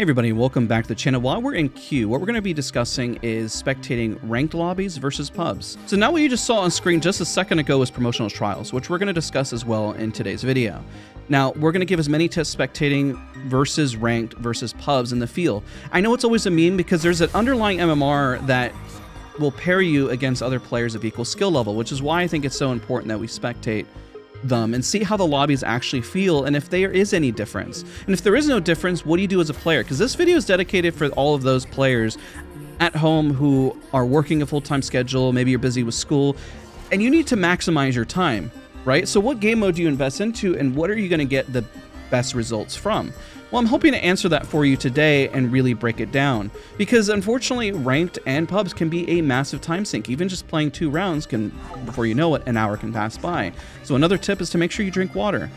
Hey everybody, welcome back to the channel. While we're in queue, what we're going to be discussing is spectating ranked lobbies versus pubs. So now what you just saw on screen just a second ago was promotional trials, which we're going to discuss as well in today's video. Now, we're going to give as many tips spectating versus ranked versus pubs in the field. I know it's always a meme because there's an underlying MMR that will pair you against other players of equal skill level, which is why I think it's so important that we spectate them and see how the lobbies actually feel and if there is any difference. And if there is no difference, what do you do as a player? Because this video is dedicated for all of those players at home who are working a full-time schedule, maybe you're busy with school, and you need to maximize your time, right? So what game mode do you invest into and what are you going to get the best results from? Well, I'm hoping to answer that for you today and really break it down, because unfortunately ranked and pubs can be a massive time sink. Even just playing 2 rounds can, before you know it, an hour can pass by. So another tip is to make sure you drink water.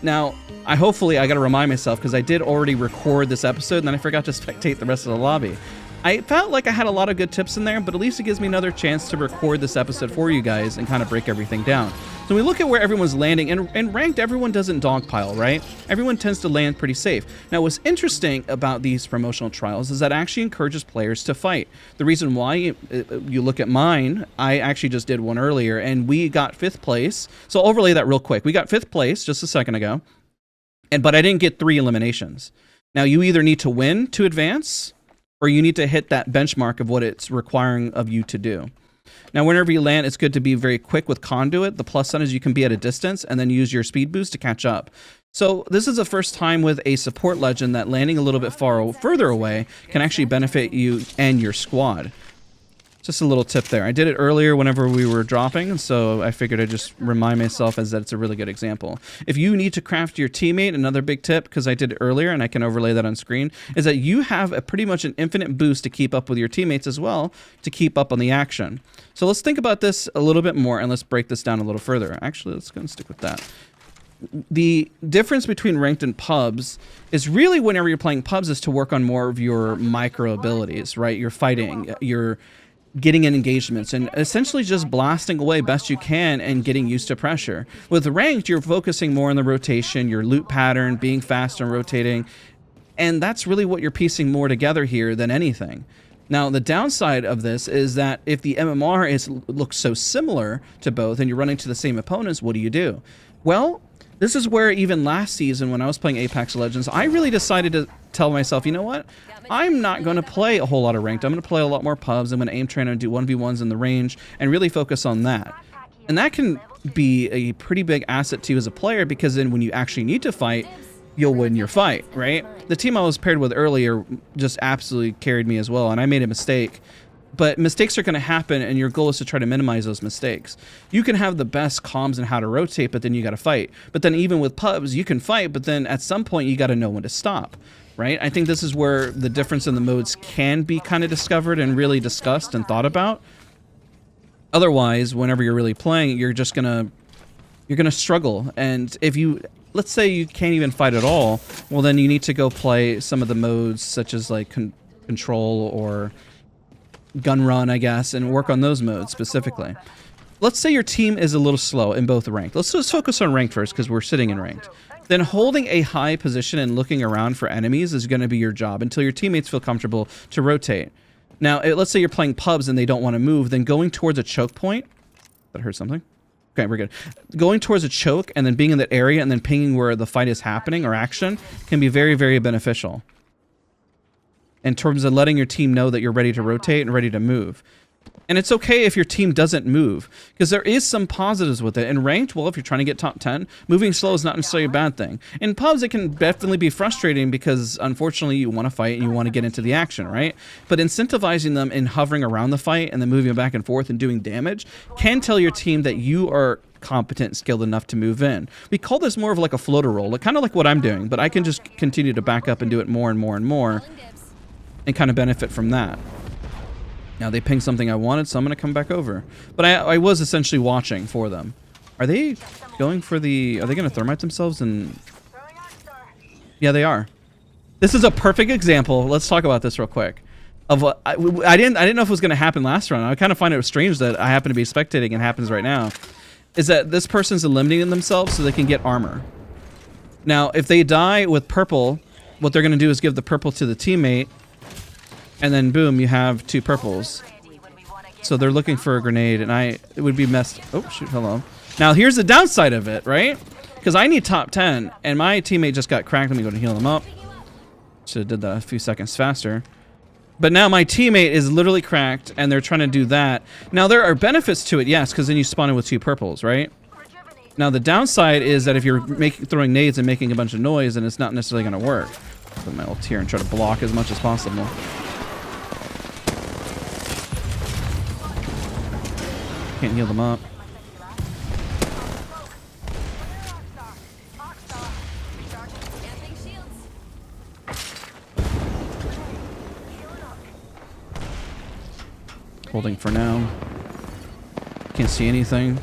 Now, I gotta remind myself, because I did already record this episode and then I forgot to spectate the rest of the lobby. I felt like I had a lot of good tips in there, but at least it gives me another chance to record this episode for you guys and kind of break everything down. So we look at where everyone's landing, and ranked, everyone doesn't dogpile, right? Everyone tends to land pretty safe. Now, what's interesting about these promotional trials is that it actually encourages players to fight. The reason why, you look at mine, I actually just did one earlier, and we got 5th place. So I'll overlay that real quick. We got 5th place just a second ago, but I didn't get 3 eliminations. Now, you either need to win to advance, or you need to hit that benchmark of what it's requiring of you to do. Now, whenever you land, it's good to be very quick with Conduit. The plus sign is you can be at a distance and then use your speed boost to catch up. So this is the first time with a support legend that landing a little bit further away can actually benefit you and your squad. Just a little tip there. I did it earlier whenever we were dropping, so I figured I'd just remind myself as that it's a really good example. If you need to craft your teammate, another big tip, because I did it earlier and I can overlay that on screen, is that you have pretty much an infinite boost to keep up with your teammates as well, to keep up on the action. So let's think about this a little bit more and let's break this down a little further. Actually, let's go and stick with that. The difference between ranked and pubs is really, whenever you're playing pubs, is to work on more of your micro abilities, right? Your fighting, your getting in engagements, and essentially just blasting away best you can and getting used to pressure. With ranked, you're focusing more on the rotation, your loot pattern, being fast and rotating, and that's really what you're piecing more together here than anything. Now, the downside of this is that if the MMR looks so similar to both and you're running to the same opponents, what do you do? Well, this is where even last season when I was playing Apex Legends, I really decided to tell myself, you know what? I'm not going to play a whole lot of ranked. I'm going to play a lot more pubs. I'm going to aim train and do 1v1s in the range and really focus on that. And that can be a pretty big asset to you as a player, because then when you actually need to fight, you'll win your fight, right? The team I was paired with earlier just absolutely carried me as well, and I made a mistake. But mistakes are going to happen, and your goal is to try to minimize those mistakes. You can have the best comms and how to rotate, but then you got to fight. But then even with pubs, you can fight, but then at some point you got to know when to stop, right? I think this is where the difference in the modes can be kind of discovered and really discussed and thought about. Otherwise, whenever you're really playing, you're gonna struggle. And if you, let's say you can't even fight at all, well then you need to go play some of the modes such as like control or gun run, I guess, and work on those modes specifically. Let's say your team is a little slow in both ranked. Let's just focus on ranked first, because we're sitting in ranked. Then holding a high position and looking around for enemies is going to be your job until your teammates feel comfortable to rotate. Now, let's say you're playing pubs and they don't want to move, then going towards a choke point. That hurt something? Okay, we're good. Going towards a choke and then being in that area and then pinging where the fight is happening or action can be very, very beneficial in terms of letting your team know that you're ready to rotate and ready to move. And it's okay if your team doesn't move, because there is some positives with it. In ranked, well, if you're trying to get top 10, moving slow is not necessarily a bad thing. In pubs, it can definitely be frustrating because, unfortunately, you want to fight and you want to get into the action, right? But incentivizing them in hovering around the fight and then moving back and forth and doing damage can tell your team that you are competent, skilled enough to move in. We call this more of like a floater roll, kind of like what I'm doing, but I can just continue to back up and do it more and more and more and kind of benefit from that. Now they pinged something I wanted, so I'm going to come back over. But I was essentially watching for them. Are they going for the... Are they going to thermite themselves? And yeah, they are. This is a perfect example. Let's talk about this real quick. Of what I didn't know if it was going to happen last round. I kind of find it strange that I happen to be spectating and it happens right now. Is that this person's eliminating themselves so they can get armor. Now, if they die with purple, what they're going to do is give the purple to the teammate, and then boom, you have 2 purples. So they're looking for a grenade, and it would be messed. Oh shoot, hello. Now here's the downside of it, right? Because I need top 10, and my teammate just got cracked. Let me go to heal him up. Should have did that a few seconds faster. But now my teammate is literally cracked, and they're trying to do that. Now there are benefits to it, yes, because then you spawn in with 2 purples, right? Now the downside is that if you're throwing nades and making a bunch of noise, then it's not necessarily going to work. Put my ult here and try to block as much as possible. Can't heal them up. Holding for now. Can't see anything.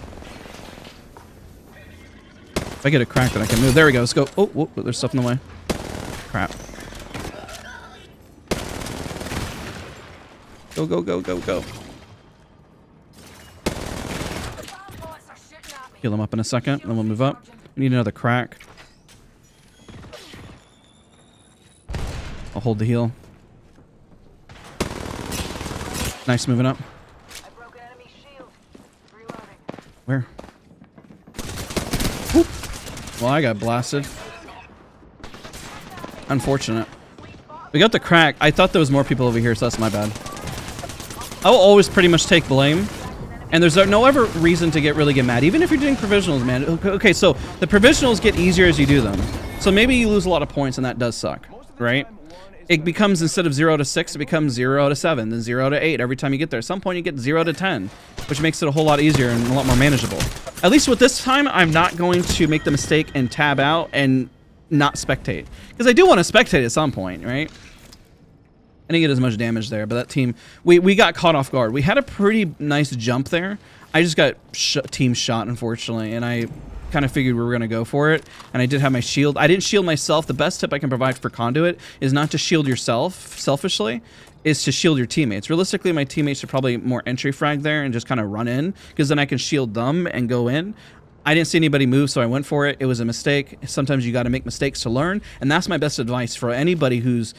If I get a crack, then I can move. There we go. Let's go. Oh, whoa, there's stuff in the way. Crap. Go, go, go, go, go. Heal him up in a second, then we'll move up. We need another crack. I'll hold the heal. Nice, moving up. Where? Whoop. Well, I got blasted. Unfortunate. We got the crack. I thought there was more people over here, so that's my bad. I'll always pretty much take blame. And there's no ever reason to really get mad, even if you're doing provisionals, man. Okay, so the provisionals get easier as you do them. So maybe you lose a lot of points, and that does suck, right? It becomes, instead of 0 to 6, it becomes 0 to 7, then 0 to 8 every time you get there. At some point, you get 0 to 10, which makes it a whole lot easier and a lot more manageable. At least with this time, I'm not going to make the mistake and tab out and not spectate. Because I do want to spectate at some point, right? I didn't get as much damage there, but that team, we got caught off guard. We had a pretty nice jump there. I just got team shot, unfortunately, and I kind of figured we were going to go for it, and I did have my shield. I didn't shield myself. The best tip I can provide for Conduit is not to shield yourself selfishly, is to shield your teammates. Realistically, my teammates should probably more entry frag there and just kind of run in, because then I can shield them and go in. I didn't see anybody move, so I went for it. It was a mistake. Sometimes you got to make mistakes to learn, and that's my best advice for anybody who's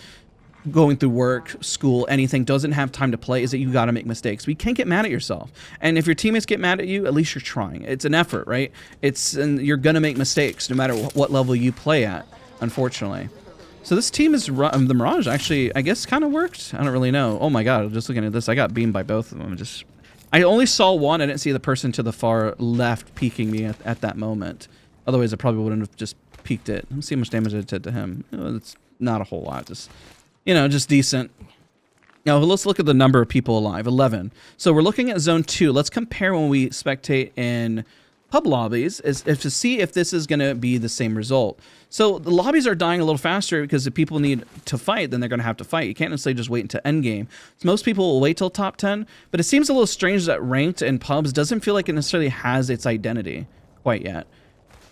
going through work, school, anything, doesn't have time to play, is that you got to make mistakes. We can't get mad at yourself. And if your teammates get mad at you, at least you're trying. It's an effort, right? And you're going to make mistakes no matter what level you play at, unfortunately. So this team is, the Mirage actually, I guess, kind of worked. I don't really know. Oh my God, just looking at this, I got beamed by both of them. I only saw one. I didn't see the person to the far left peeking me at that moment. Otherwise, I probably wouldn't have just peeked it. Let's see how much damage I did to him. It's not a whole lot. Just, you know, just decent. Now, let's look at the number of people alive. 11. So we're looking at Zone 2. Let's compare when we spectate in pub lobbies to see if this is going to be the same result. So the lobbies are dying a little faster because if people need to fight, then they're going to have to fight. You can't necessarily just wait until endgame. So most people will wait till top 10, but it seems a little strange that ranked in pubs doesn't feel like it necessarily has its identity quite yet.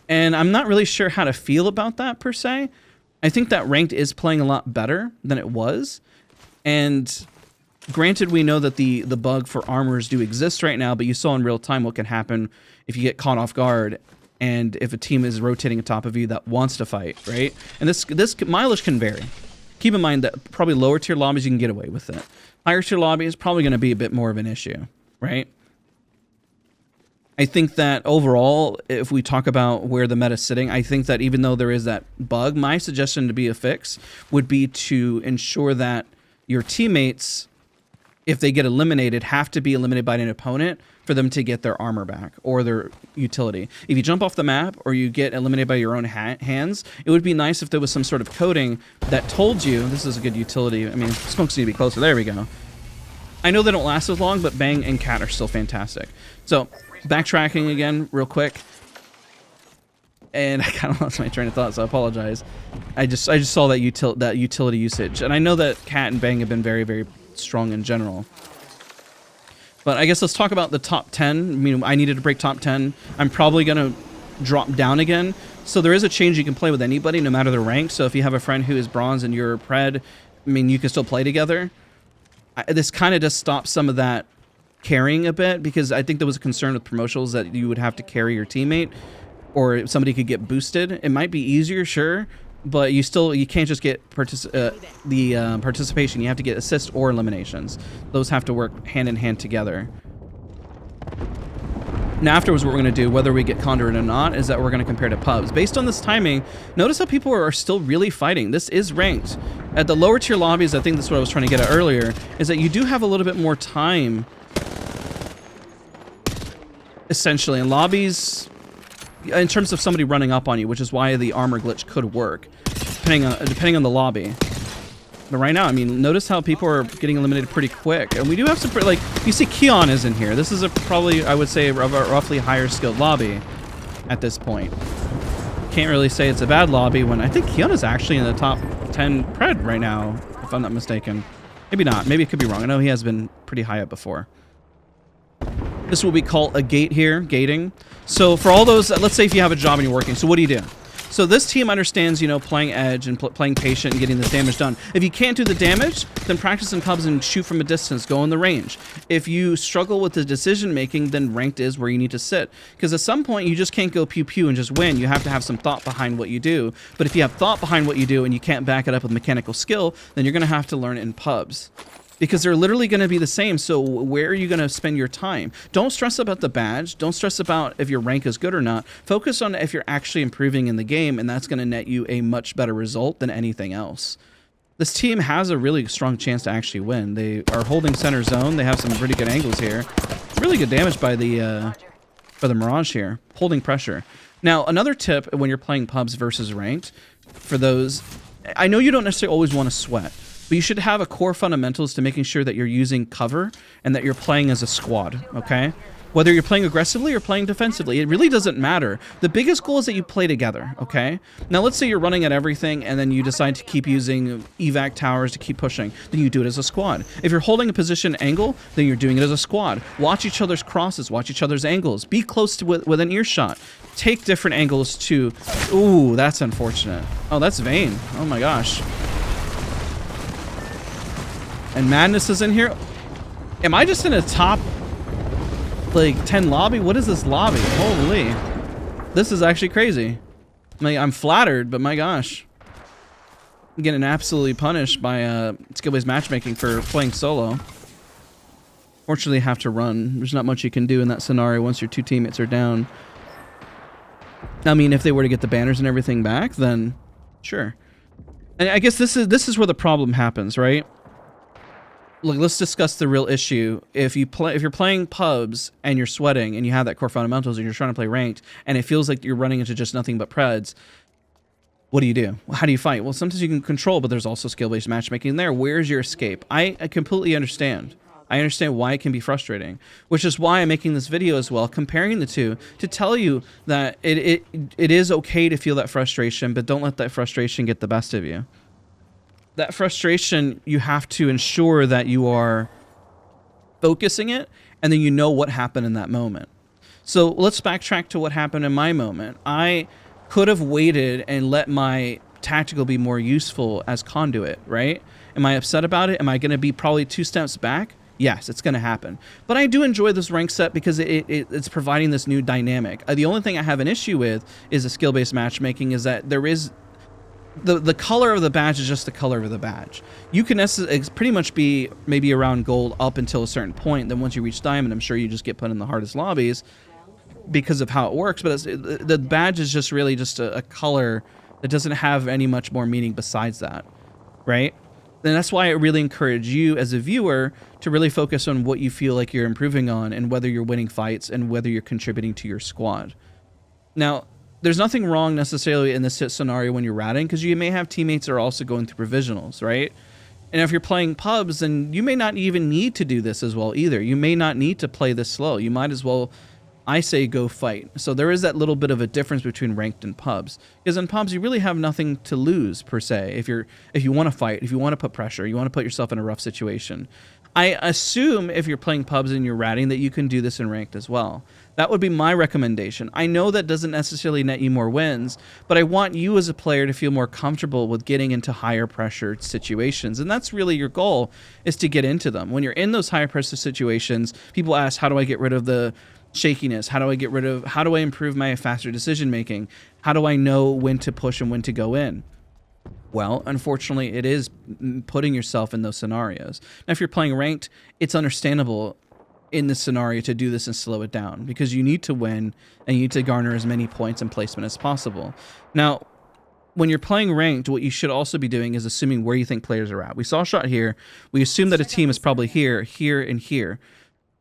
And I'm not really sure how to feel about that per se. I think that ranked is playing a lot better than it was. And granted, we know that the bug for armors do exist right now, but you saw in real time what can happen if you get caught off guard and if a team is rotating on top of you that wants to fight, right? And this mileage can vary. Keep in mind that probably lower tier lobbies, you can get away with it. Higher tier lobby is probably going to be a bit more of an issue, right? I think that overall, if we talk about where the meta is sitting, I think that even though there is that bug, my suggestion to be a fix would be to ensure that your teammates, if they get eliminated, have to be eliminated by an opponent for them to get their armor back or their utility. If you jump off the map or you get eliminated by your own hands, it would be nice if there was some sort of coding that told you, this is a good utility. I mean, smokes need to be closer. There we go. I know they don't last as long, but Bang and Cat are still fantastic. So, backtracking again real quick, and I kind of lost my train of thought, so I apologize. I just saw that utility usage, and I know that Cat and Bang have been very, very strong in general. But I guess let's talk about the top 10. I mean, I needed to break top 10. I'm probably gonna drop down again. So there is a change. You can play with anybody, no matter the rank. So if you have a friend who is bronze and you're pred, I mean, you can still play together. This kind of just stops some of that carrying a bit, because I think there was a concern with promotionals that you would have to carry your teammate or somebody could get boosted. It might be easier, sure, but you can't just get participation. You have to get assists or eliminations. Those have to work hand in hand together. Now afterwards, what we're going to do, whether we get Conduit or not, is that we're going to compare to pubs. Based on this timing, notice how people are still really fighting. This is ranked. At the lower tier lobbies, I think that's what I was trying to get at earlier, is that you do have a little bit more time, essentially, in lobbies, in terms of somebody running up on you, which is why the armor glitch could work, depending on the lobby. But right now, I mean, notice how people are getting eliminated pretty quick. And we do have some, like, you see Keon is in here. This is probably, I would say, a roughly higher skilled lobby at this point. Can't really say it's a bad lobby when I think Keon is actually in the top 10 pred right now, if I'm not mistaken. Maybe not. Maybe it could be wrong. I know he has been pretty high up before. This is what we call a gate here, gating. So for all those, let's say if you have a job and you're working, so what do you do? So this team understands, you know, playing edge and playing patient and getting this damage done. If you can't do the damage, then practice in pubs and shoot from a distance, go in the range. If you struggle with the decision making, then ranked is where you need to sit. Because at some point, you just can't go pew pew and just win. You have to have some thought behind what you do. But if you have thought behind what you do and you can't back it up with mechanical skill, then you're going to have to learn it in pubs. Because they're literally going to be the same, so where are you going to spend your time? Don't stress about the badge. Don't stress about if your rank is good or not. Focus on if you're actually improving in the game, and that's going to net you a much better result than anything else. This team has a really strong chance to actually win. They are holding center zone. They have some pretty good angles here. Really good damage by the Mirage here, holding pressure. Now, another tip when you're playing pubs versus ranked, for those, I know you don't necessarily always want to sweat, but you should have a core fundamentals to making sure that you're using cover and that you're playing as a squad, okay? Whether you're playing aggressively or playing defensively, it really doesn't matter. The biggest goal is that you play together, okay? Now, let's say you're running at everything and then you decide to keep using evac towers to keep pushing. Then you do it as a squad. If you're holding a position angle, then you're doing it as a squad. Watch each other's crosses. Watch each other's angles. Be close to within earshot. Take different angles to... Ooh, that's unfortunate. Oh, that's Vayne. Oh my gosh. And Madness is in here. Am I just in a top, like, 10 lobby? What is this lobby? Holy. This is actually crazy. Like, I'm flattered, but my gosh. I'm getting absolutely punished by skill-based matchmaking for playing solo. Fortunately, I have to run. There's not much you can do in that scenario once your two teammates are down. I mean, if they were to get the banners and everything back, then sure. And I guess this is where the problem happens, right? Look, let's discuss the real issue. If you're playing pubs and you're sweating and you have that core fundamentals and you're trying to play ranked and it feels like you're running into just nothing but preds, what do you do? How do you fight? Well, sometimes you can control, but there's also skill-based matchmaking there. Where's your escape? I completely understand. I understand why it can be frustrating, which is why I'm making this video as well, comparing the two to tell you that it is okay to feel that frustration, but don't let that frustration get the best of you. That frustration, you have to ensure that you are focusing it and then you know what happened in that moment. So let's backtrack to what happened in my moment. I could have waited and let my tactical be more useful as conduit, right? Am I upset about it? Am I going to be probably 2 steps back? Yes, it's going to happen. But I do enjoy this rank set because it's providing this new dynamic. The only thing I have an issue with is the skill-based matchmaking, is that there is... The color of the badge is just the color of the badge. You can pretty much be maybe around gold up until a certain point. Then once you reach diamond, I'm sure you just get put in the hardest lobbies because of how it works. But the badge is just really just a color that doesn't have any much more meaning besides that, right? And that's why I really encourage you as a viewer to really focus on what you feel like you're improving on and whether you're winning fights and whether you're contributing to your squad. Now, there's nothing wrong necessarily in this scenario when you're ratting, because you may have teammates that are also going through provisionals, right? And if you're playing pubs, then you may not even need to do this as well either. You may not need to play this slow. You might as well, I say, go fight. So there is that little bit of a difference between ranked and pubs, because in pubs you really have nothing to lose per se. If you want to fight, if you want to put pressure, you want to put yourself in a rough situation. I assume if you're playing pubs and you're ratting that you can do this in ranked as well. That would be my recommendation. I know that doesn't necessarily net you more wins, but I want you as a player to feel more comfortable with getting into higher pressure situations. And that's really your goal, is to get into them. When you're in those higher pressure situations, people ask, how do I get rid of the shakiness? How do I improve my faster decision making? How do I know when to push and when to go in? Well, unfortunately, it is putting yourself in those scenarios. Now, if you're playing ranked, it's understandable in this scenario to do this and slow it down because you need to win and you need to garner as many points and placement as possible. Now, when you're playing ranked, what you should also be doing is assuming where you think players are at. We saw a shot here. We assume that a team is probably here, here, and here.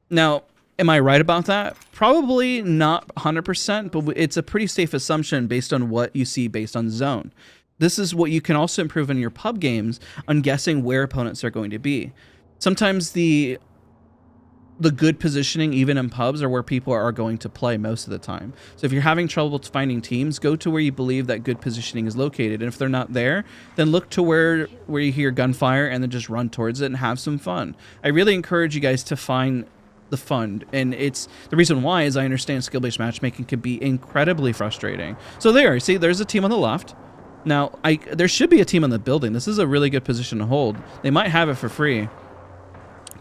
Now, am I right about that? Probably not 100%, but it's a pretty safe assumption based on what you see based on zone. This is what you can also improve in your pub games on guessing where opponents are going to be. Sometimes the good positioning, even in pubs, are where people are going to play most of the time. So if you're having trouble finding teams, go to where you believe that good positioning is located. And if they're not there, then look to where you hear gunfire and then just run towards it and have some fun. I really encourage you guys to find the fun, and it's the reason why is I understand skill-based matchmaking can be incredibly frustrating. So there, see, there's a team on the left. Now, there should be a team on the building. This is a really good position to hold. They might have it for free.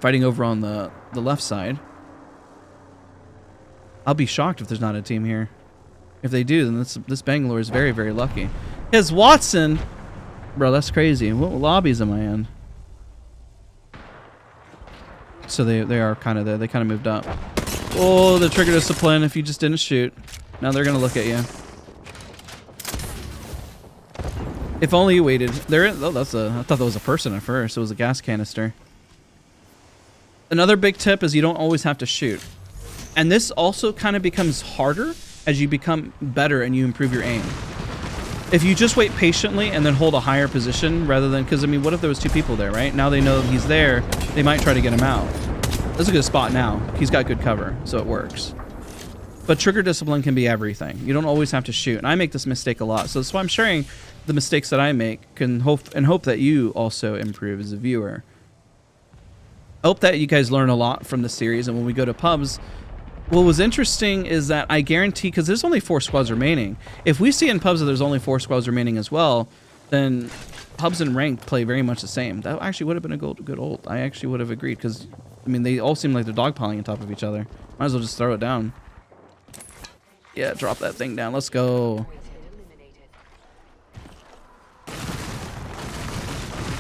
Fighting over on the left side. I'll be shocked if there's not a team here. If they do, then this Bangalore is very, very lucky. His Watson! Bro, that's crazy. What lobbies am I in? So they are kind of there. They kind of moved up. Oh, the trigger discipline if you just didn't shoot. Now they're going to look at you. If only you waited. I thought that was a person at first. It was a gas canister. Another big tip is you don't always have to shoot. And this also kind of becomes harder as you become better and you improve your aim. If you just wait patiently and then hold a higher position rather than, because I mean, what if there was two people there, right? Now they know he's there, they might try to get him out. That's a good spot now. He's got good cover, so it works. But trigger discipline can be everything. You don't always have to shoot. And I make this mistake a lot. So that's why I'm sharing the mistakes that I make and hope that you also improve as a viewer. I hope that you guys learn a lot from the series. And when we go to pubs, what was interesting is that I guarantee, because there's only 4 squads remaining. If we see in pubs that there's only 4 squads remaining as well, then pubs and ranked play very much the same. That actually would have been a good ult. I actually would have agreed because, I mean, they all seem like they're dogpiling on top of each other. Might as well just throw it down. Yeah, drop that thing down. Let's go.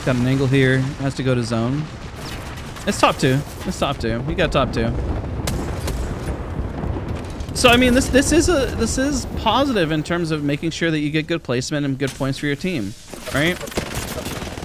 Got an angle here. Has to go to zone. It's top 2. It's top 2. We got top 2. So I mean, this is positive in terms of making sure that you get good placement and good points for your team, right?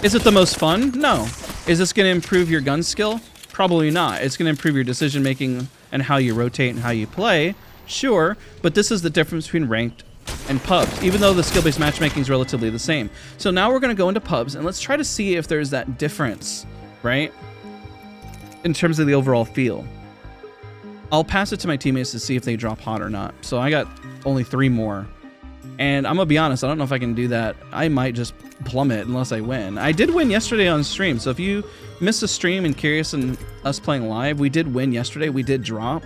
Is it the most fun? No. Is this going to improve your gun skill? Probably not. It's going to improve your decision making and how you rotate and how you play. Sure, but this is the difference between ranked and pubs, even though the skill-based matchmaking is relatively the same. So now we're going to go into pubs and let's try to see if there's that difference, right? In terms of the overall feel. I'll pass it to my teammates to see if they drop hot or not. So I got only 3 more. And I'm going to be honest, I don't know if I can do that. I might just plummet unless I win. I did win yesterday on stream. So if you missed a stream and curious and us playing live, we did win yesterday. We did drop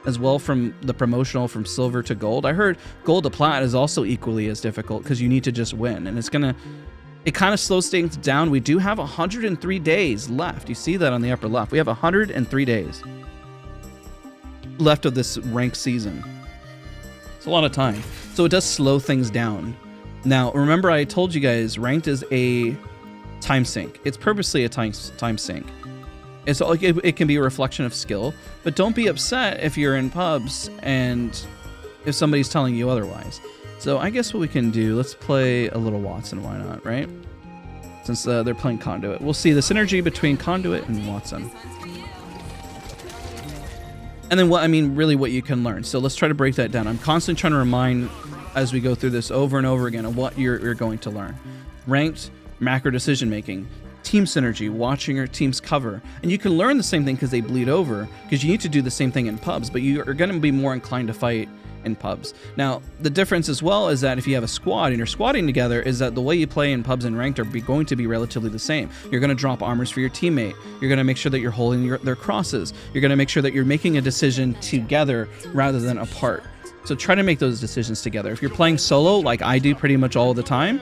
as well from the promotional from silver to gold. I heard gold to plat is also equally as difficult because you need to just win. And it kind of slows things down. We do have 103 days left. You see that on the upper left. We have 103 days left of this ranked season. It's a lot of time. So it does slow things down. Now, remember I told you guys ranked is a time sink. It's purposely a time sink. It's like it can be a reflection of skill, but don't be upset if you're in pubs and if somebody's telling you otherwise. So I guess what we can do, let's play a little Watson, why not, right? Since they're playing Conduit. We'll see the synergy between Conduit and Watson. And then really what you can learn. So let's try to break that down. I'm constantly trying to remind as we go through this over and over again of what you're going to learn. Ranked, macro decision making, team synergy, watching your team's cover. And you can learn the same thing because they bleed over, because you need to do the same thing in pubs, but you are going to be more inclined to fight in pubs. Now, the difference as well is that if you have a squad and you're squatting together, is that the way you play in pubs and ranked are going to be relatively the same. You're going to drop armors for your teammate. You're going to make sure that you're holding their crosses. You're going to make sure that you're making a decision together rather than apart. So try to make those decisions together. If you're playing solo, like I do pretty much all the time,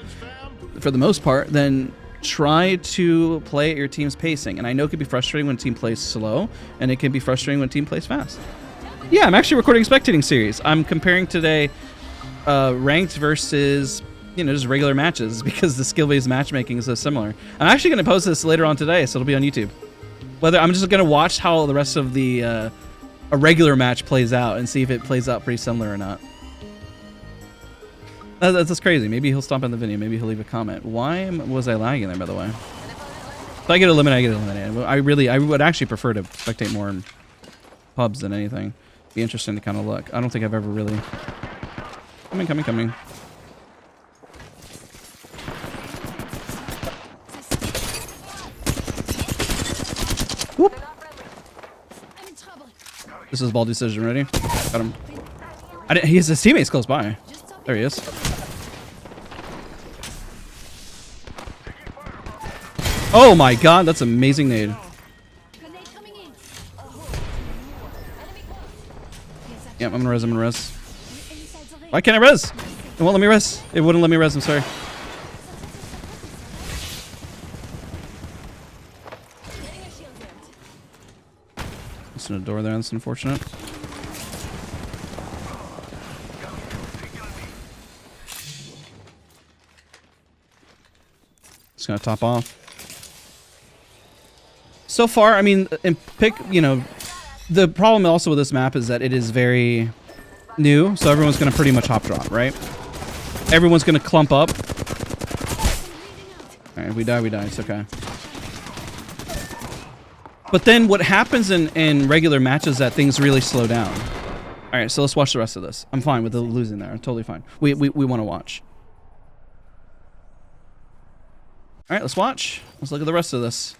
for the most part, then try to play at your team's pacing. And I know it can be frustrating when a team plays slow, and it can be frustrating when a team plays fast. Yeah, I'm actually recording a spectating series. I'm comparing today ranked versus you know, just regular matches because the skill-based matchmaking is so similar. I'm actually going to post this later on today, so it'll be on YouTube. Whether I'm just going to watch how the rest of the a regular match plays out and see if it plays out pretty similar or not. That's just crazy. Maybe he'll stop in the video. Maybe he'll leave a comment. Why was I lagging there, by the way? If I get eliminated, I get eliminated. I would actually prefer to spectate more in pubs than anything. Be interesting to kind of look. I don't think I've ever really... Coming. Whoop. This is ball decision. Ready? Got him. His teammate's close by. There he is. Oh my god, that's amazing nade. Yep, I'm gonna res. Why can't I res? It won't let me res. It wouldn't let me res, I'm sorry. There's a door there, that's unfortunate. Just gonna top off. So far, I mean, you know, the problem also with this map is that it is very new, so everyone's gonna pretty much hop drop, right? Everyone's gonna clump up. Alright, if we die, it's okay. But then what happens in regular matches is that things really slow down. Alright, so let's watch the rest of this. I'm fine with the losing there. I'm totally fine. We want to watch. Alright, let's watch. Let's look at the rest of this.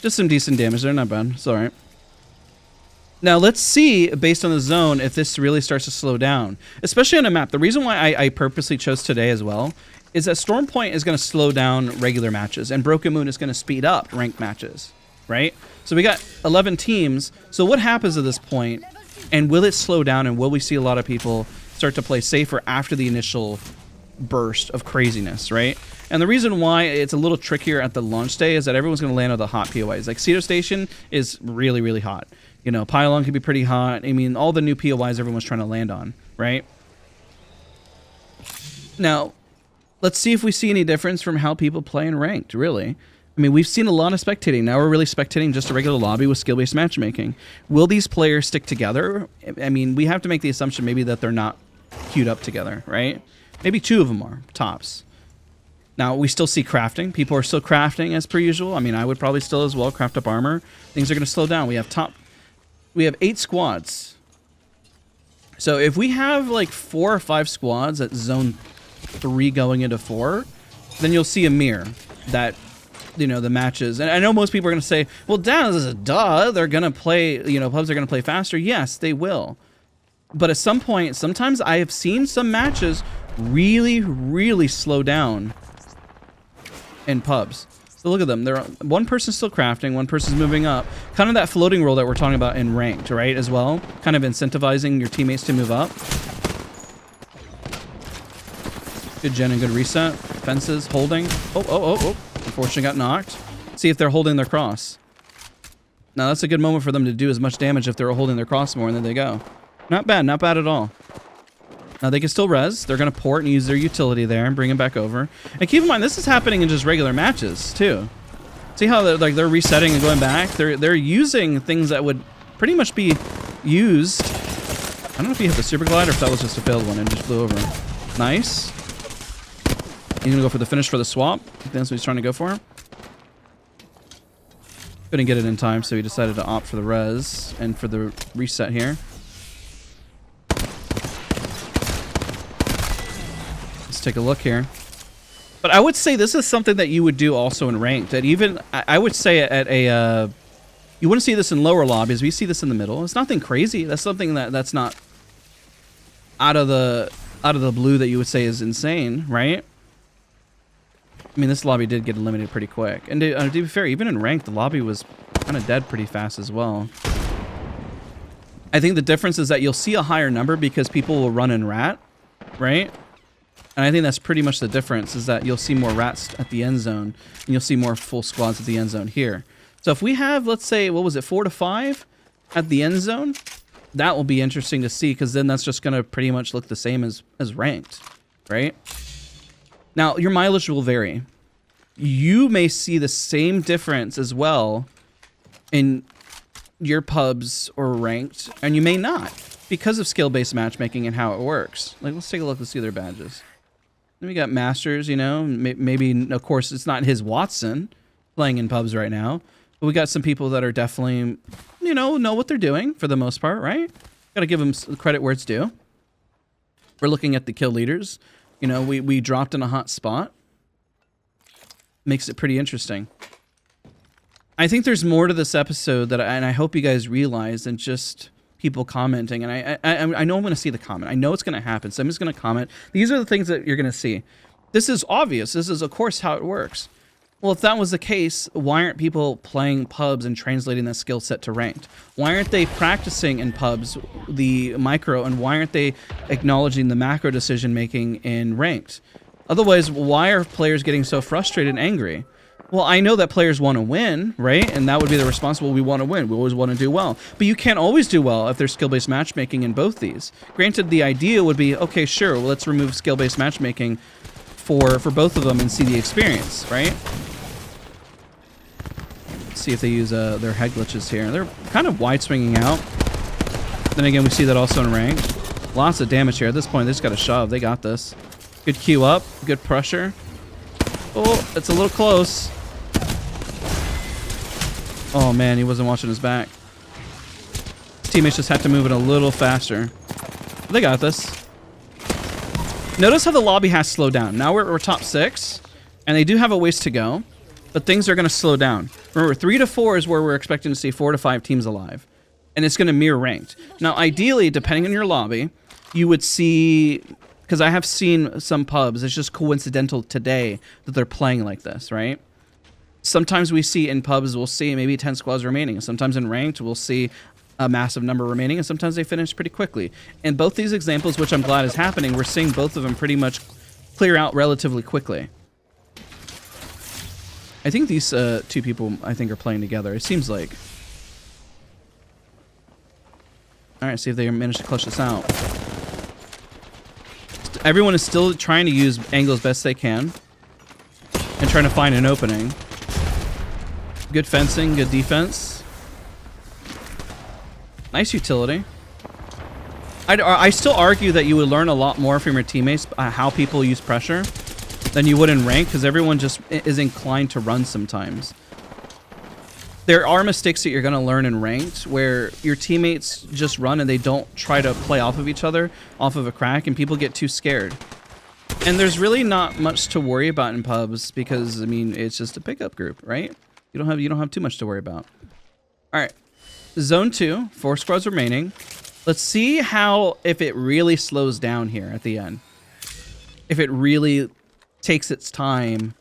Just some decent damage there, not bad. It's alright. Now let's see, based on the zone, if this really starts to slow down. Especially on a map. The reason why I purposely chose today as well is that Storm Point is going to slow down regular matches, and Broken Moon is going to speed up ranked matches, right? So we got 11 teams. So what happens at this point, and will it slow down, and will we see a lot of people start to play safer after the initial burst of craziness, right? And the reason why it's a little trickier at the launch day is that everyone's going to land on the hot POIs. Like Cedo Station is really, really hot. You know, Pylon can be pretty hot. I mean, all the new POIs everyone's trying to land on, right? Now, let's see if we see any difference from how people play in ranked, really. I mean, we've seen a lot of spectating. Now we're really spectating just a regular lobby with skill-based matchmaking. Will these players stick together? I mean, we have to make the assumption maybe that they're not queued up together, right? Maybe two of them are, tops. Now, we still see crafting. People are still crafting as per usual. I mean, I would probably still as well craft up armor. Things are going to slow down. We have 8 squads. So if we have like 4 or 5 squads at zone 3 going into 4, then you'll see a mirror that, you know, the matches. And I know most people are going to say, well, Dan, this is a duh. They're going to play, you know, pubs are going to play faster. Yes, they will. But at some point, sometimes I have seen some matches really, really slow down in pubs. So look at them. One person's still crafting, one person's moving up. Kind of that floating role that we're talking about in ranked, right, as well. Kind of incentivizing your teammates to move up. Good gen and good reset. Fences, holding. Oh. Unfortunately got knocked. See if they're holding their cross. Now that's a good moment for them to do as much damage if they're holding their cross more, and then they go. Not bad at all. Now they can still res. They're going to port and use their utility there and bring him back over. And keep in mind, this is happening in just regular matches too. See how they're resetting and going back? They're using things that would pretty much be used. I don't know if he hit the super glide or if that was just a failed one and just flew over him. Nice. He's going to go for the finish for the swap. I think that's what he's trying to go for. Couldn't get it in time, so he decided to opt for the res and for the reset here. Take a look here. But I would say this is something that you would do also in ranked. That even I would say at a you wouldn't see this in lower lobbies. We see this in the middle. It's nothing crazy. That's something that's not out of the blue that you would say is insane, right? I mean, this lobby did get eliminated pretty quick. And to be fair, even in ranked, the lobby was kind of dead pretty fast as well. I think the difference is that you'll see a higher number because people will run in rat, right? And I think that's pretty much the difference, is that you'll see more rats at the end zone, and you'll see more full squads at the end zone here. So if we have, let's say, what was it, 4 to 5 at the end zone, that will be interesting to see, because then that's just going to pretty much look the same as ranked, right? Now, your mileage will vary. You may see the same difference as well in your pubs or ranked, and you may not because of skill-based matchmaking and how it works. Like, let's take a look and see their badges. Then we got Masters, you know, maybe, of course, it's not his Watson playing in pubs right now, but we got some people that are definitely, you know what they're doing for the most part, right? Got to give them credit where it's due. We're looking at the kill leaders. You know, we dropped in a hot spot. Makes it pretty interesting. I think there's more to this episode and I hope you guys realize than just people commenting. And I know I'm going to see the comment. I know it's going to happen. So I'm just going to comment. These are the things that you're going to see. This is obvious. This is, of course, how it works. Well, if that was the case, why aren't people playing pubs and translating that skill set to ranked? Why aren't they practicing in pubs the micro, and why aren't they acknowledging the macro decision making in ranked? Otherwise, why are players getting so frustrated and angry? Well, I know that players want to win, right? And that would be the response. Well, we want to win. We always want to do well. But you can't always do well if there's skill-based matchmaking in both these. Granted, the idea would be, okay, sure, well, let's remove skill-based matchmaking for both of them and see the experience, right? Let's see if they use their head glitches here. They're kind of wide swinging out. Then again, we see that also in ranked. Lots of damage here. At this point, they just got to shove. They got this. Good Q up. Good pressure. Oh, it's a little close. Oh man, he wasn't watching his back. His teammates just had to move it a little faster. They got this. Notice how the lobby has slowed down. Now we're top 6, and they do have a ways to go, but things are going to slow down. Remember, 3 to 4 is where we're expecting to see 4 to 5 teams alive, and it's going to mirror ranked. Now, ideally, depending on your lobby, you would see, because I have seen some pubs, it's just coincidental today that they're playing like this, right? Sometimes we see in pubs, we'll see maybe 10 squads remaining. Sometimes in ranked, we'll see a massive number remaining, and sometimes they finish pretty quickly. In both these examples, which I'm glad is happening, we're seeing both of them pretty much clear out relatively quickly. I think these two people, I think, are playing together. It seems like. All right, see if they manage to clutch this out. Everyone is still trying to use angles best they can and trying to find an opening. Good fencing, good defense. Nice utility. I still argue that you would learn a lot more from your teammates how people use pressure than you would in rank, because everyone just is inclined to run sometimes. There are mistakes that you're going to learn in ranked where your teammates just run and they don't try to play off of each other, off of a crack, and people get too scared. And there's really not much to worry about in pubs because, I mean, it's just a pickup group, right? You don't have too much to worry about. All right. Zone 2, 4 squads remaining. Let's see if it really slows down here at the end. If it really takes its time.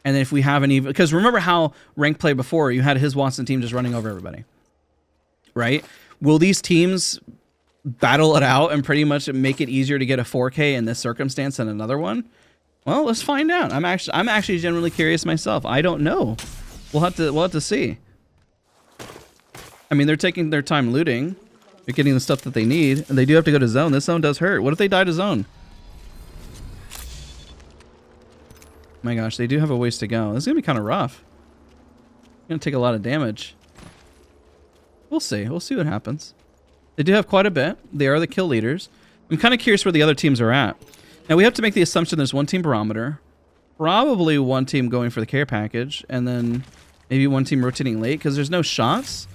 And then if we have any, because remember how ranked played before, you had his Watson team just running over everybody, right? Will these teams battle it out and pretty much make it easier to get a 4K in this circumstance than another one? Well, let's find out. I'm actually genuinely curious myself. I don't know. We'll have to see. I mean, they're taking their time looting. They're getting the stuff that they need, and they do have to go to zone. This zone does hurt. What if they die to zone? My gosh, they do have a ways to go. This is going to be kind of rough. Going to take a lot of damage. We'll see. We'll see what happens. They do have quite a bit. They are the kill leaders. I'm kind of curious where the other teams are at. Now, we have to make the assumption there's one team barometer. Probably one team going for the care package. And then maybe one team rotating late because there's no shots.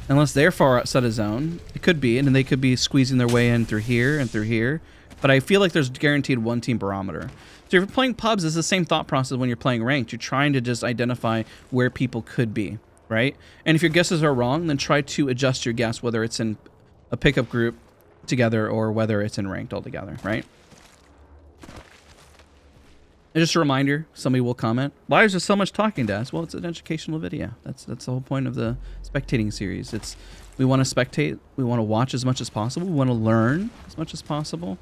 Unless they're far outside of zone. It could be. And then they could be squeezing their way in through here and through here. But I feel like there's guaranteed one team barometer. So if you're playing pubs, it's the same thought process when you're playing ranked. You're trying to just identify where people could be, right? And if your guesses are wrong, then try to adjust your guess, whether it's in a pickup group together or whether it's in ranked altogether, right? And just a reminder, somebody will comment, why is there so much talking to us? Well, it's an educational video. That's the whole point of the spectating series. We want to spectate. We want to watch as much as possible. We want to learn as much as possible.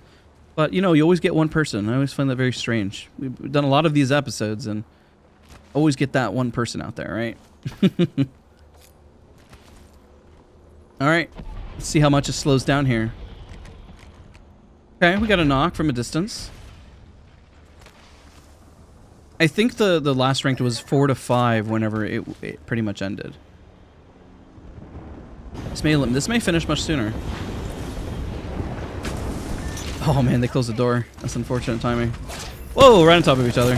But, you know, you always get one person. I always find that very strange. We've done a lot of these episodes and always get that one person out there, right? All right. Let's see how much it slows down here. Okay, we got a knock from a distance. I think the last ranked was 4 to 5 whenever it pretty much ended. This may finish much sooner. Oh man, they closed the door. That's unfortunate timing. Whoa, right on top of each other.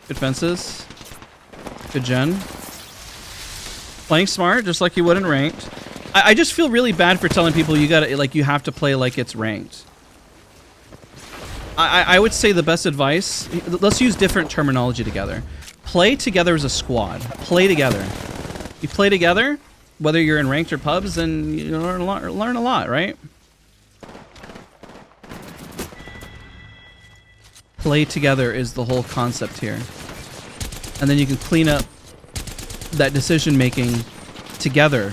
Good fences. Good gen. Playing smart, just like you would in ranked. I just feel really bad for telling people you gotta, like, you have to play like it's ranked. I would say the best advice, let's use different terminology together. Play together as a squad. Play together. You play together, whether you're in ranked or pubs, then you learn a lot, right? Play together is the whole concept here. And then you can clean up that decision making together.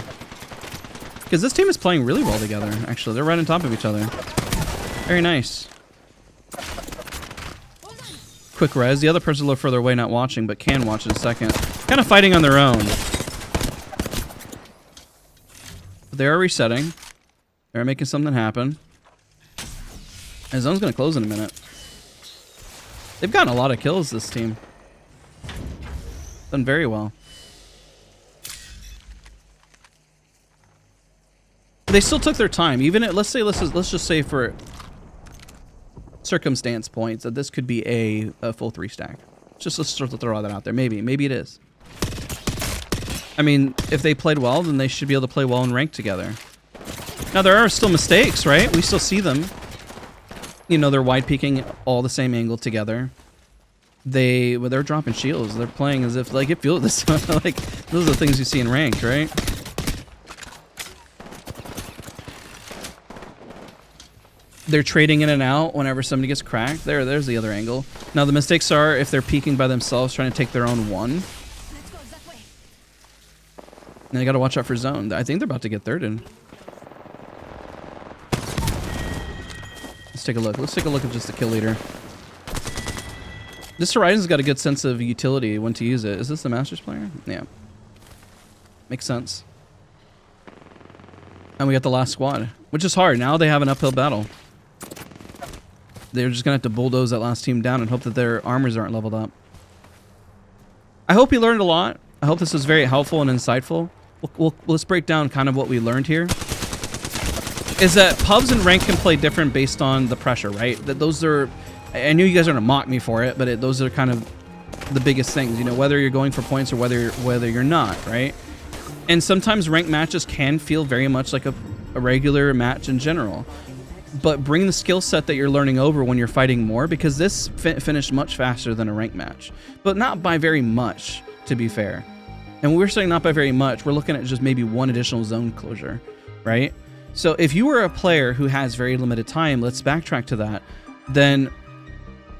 Because this team is playing really well together, actually. They're right on top of each other. Very nice. Quick res. The other person's a little further away, not watching, but can watch in a second. Kind of fighting on their own. But they are resetting. They're making something happen. And zone's going to close in a minute. They've gotten a lot of kills, this team. Done very well. They still took their time. Even at, let's just say for circumstance points that this could be a full 3 stack. Let's throw that out there. Maybe it is. I mean, if they played well, then they should be able to play well and rank together. Now there are still mistakes, right? We still see them. You know, they're wide peeking all the same angle together. They're dropping shields. They're playing as if like it feels this like those are the things you see in ranked, right? They're trading in and out whenever somebody gets cracked. There's the other angle. Now the mistakes are if they're peeking by themselves, trying to take their own one. And they got to watch out for zone. I think they're about to get third in. Let's take a look. Let's take a look at just the kill leader. This Horizon's got a good sense of utility when to use it. Is this the Masters player? Yeah. Makes sense. And we got the last squad, which is hard. Now they have an uphill battle. They're just going to have to bulldoze that last team down and hope that their armors aren't leveled up. I hope you learned a lot. I hope this was very helpful and insightful. Let's break down kind of what we learned here. Is that pubs and rank can play different based on the pressure, right? That those are... I knew you guys are going to mock me for it, but those are kind of the biggest things. You know, whether you're going for points or whether you're not, right? And sometimes ranked matches can feel very much like a regular match in general. But bring the skill set that you're learning over when you're fighting more, because this finished much faster than a ranked match. But not by very much, to be fair. And when we're saying not by very much, we're looking at just maybe one additional zone closure, right? So if you were a player who has very limited time, let's backtrack to that, then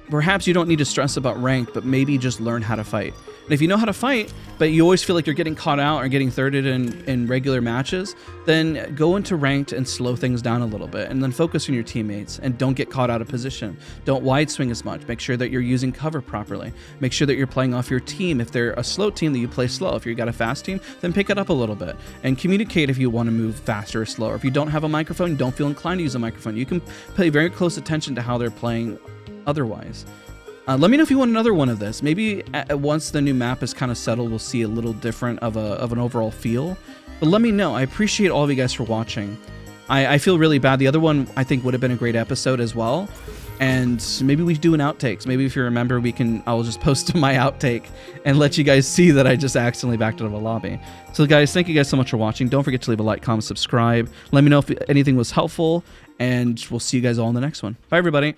perhaps you don't need to stress about ranked, but maybe just learn how to fight. And if you know how to fight, but you always feel like you're getting caught out or getting thirded in regular matches, then go into ranked and slow things down a little bit, and then focus on your teammates and don't get caught out of position. Don't wide swing as much. Make sure that you're using cover properly. Make sure that you're playing off your team. If they're a slow team, that you play slow. If you've got a fast team, then pick it up a little bit and communicate if you want to move faster or slower. If you don't have a microphone, don't feel inclined to use a microphone. You can pay very close attention to how they're playing otherwise. Let me know if you want another one of this. Maybe once the new map is kind of settled, we'll see a little different of an overall feel. But let me know. I appreciate all of you guys for watching. I feel really bad. The other one I think would have been a great episode as well. And maybe we do an outtakes. Maybe if you remember, I'll just post my outtake and let you guys see that I just accidentally backed out of a lobby. So guys, thank you guys so much for watching. Don't forget to leave a like, comment, subscribe. Let me know if anything was helpful, and we'll see you guys all in the next one. Bye everybody.